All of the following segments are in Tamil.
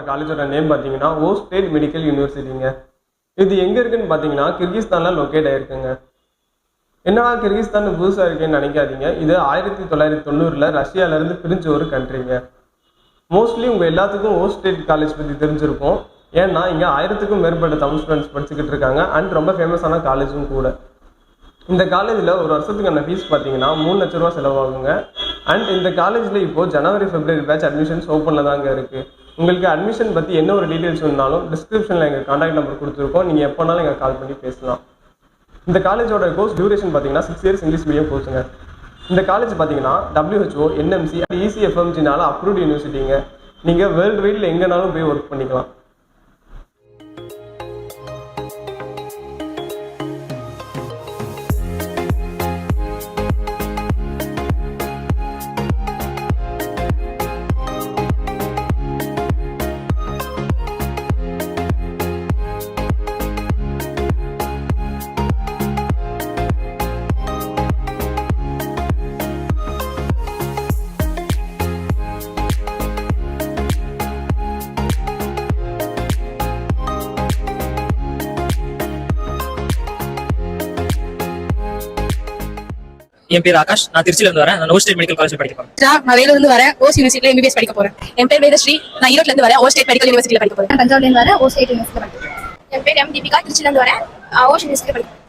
காலேஜோட நேம் பார்த்தீங்கன்னா ஓ ஸ்டேட் மெடிக்கல் யூனிவர்சிட்டிங்க. இது எங்கே இருக்குன்னு பார்த்தீங்கன்னா கிர்கிஸ்தானில் லொக்கேட் ஆகிருக்குங்க. என்னன்னா கிர்கிஸ்தான் புதுசாக இருக்குன்னு நினைக்காதீங்க. இது 1990 ரஷ்யாவிலேருந்து பிரிஞ்ச ஒரு கண்ட்ரிங்க. மோஸ்ட்லி உங்கள் எல்லாத்துக்கும் ஓ ஸ்டேட் காலேஜ் பற்றி தெரிஞ்சிருக்கும். ஏன்னா இங்கே 1000க்கும் மேற்பட்ட தமிழ் ஸ்டூடெண்ட்ஸ் படிச்சுக்கிட்டு இருக்காங்க. அண்ட் ரொம்ப ஃபேமஸான காலேஜும் கூட. இந்த காலேஜில் ஒரு வருஷத்துக்கான ஃபீஸ் பார்த்தீங்கன்னா 3 லட்ச ரூபா செலவாகுங்க. அண்ட் இந்த காலேஜில் இப்போது ஜனவரி ஃபெப்ரவரி பேட்ச் அட்மிஷன்ஸ் ஓப்பனில் தாங்க இருக்குது. உங்களுக்கு அட்மிஷன் பற்றி என்ன ஒரு டீட்டெயில்ஸ் வேணுனாலும் டிஸ்கிரிப்ஷனில் எங்கள் கான்டாக்ட் நம்பர் கொடுத்துருக்கோம். நீங்கள் எப்போனாலும் எங்கள் கால் பண்ணி பேசலாம். இந்த காலேஜோட கோர்ஸ் டியூரேஷன் பார்த்தீங்கன்னா 6 இயர்ஸ் இங்கிலீஷ் மீடியம் கோர்ஸுங்க. இந்த காலேஜ் பார்த்தீங்கன்னா WHO, NMC, ECFMGனால அப்ரூவ்டு யூனிவர்சிட்டிங்க. நீங்கள் வேர்ல்டு வைடில் எங்கேனாலும் போய் ஒர்க் பண்ணிக்கலாம். என் பேர் ஆகாஷ். நான் திருச்சியில இருந்து வரேன். நான் ஓ ஸ்டேட் மெடிக்கல் காலேஜ் படிக்க போறேன். நான் வேலூர்ல இருந்து வரேன். ஓஸ் யூனிவர்சிட்டில MBBS படிக்க போறேன். என் பேர் வேதஸ்ரீ. நான் ஈரோட்ல இருந்து வரேன். ஓ ஸ்டேட் மெடிக்கல் யூனிவர்சிட்டில படிக்க போறேன். தஞ்சாவூர்ல இருந்து வரேன். ஓ ஸ்டேட் யூனிவர்சிட்டில படிக்க போறேன். என் பேர் தீபிகா. திருச்சியில இருந்து வரேன். ஓஸ் யூனிவர்சிட்டில படிக்க போறேன்.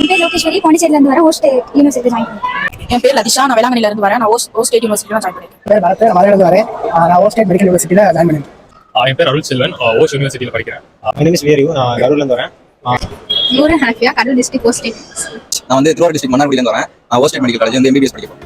என் பேர் லோகேஸ்வரி. பாண்டிச்சேரியில இருந்து வரேன். ஓ ஸ்டேட் யூனிவர்சிட்டில ஜாயின் பண்ணேன். என் பேர் லதிஷா. நான் வேளாங்கண்ணில இருந்து வரேன். நான் ஓ ஸ்டேட் யூனிவர்சிட்டில ஜாயின் பண்ணேன். பேர் பரத். மதுரையில இருந்து வரேன். நான் ஓ ஸ்டேட் மெடிக்கல் யூனிவர்சிட்டில ஜாயின் பண்ணேன். என் பேர் அருள் செல்வன். ஓஸ் யூனிவர்சிட்டியில படிக்கிறேன். நான் கரூர்ல இருந்து வரேன். நூறு ஹனஃபியா, கடலூர் டிஸ்ட்ரிக்ட் ஓ ஸ்டேட். நான் திருவாரூர் டிஸ்ட்ரிக்ட் மன்னார்குடியில இருந்து வரேன். ஓ ஸ்டேட் மெடிக்கல் காலேஜ் MBBS படிக்கிறேன்.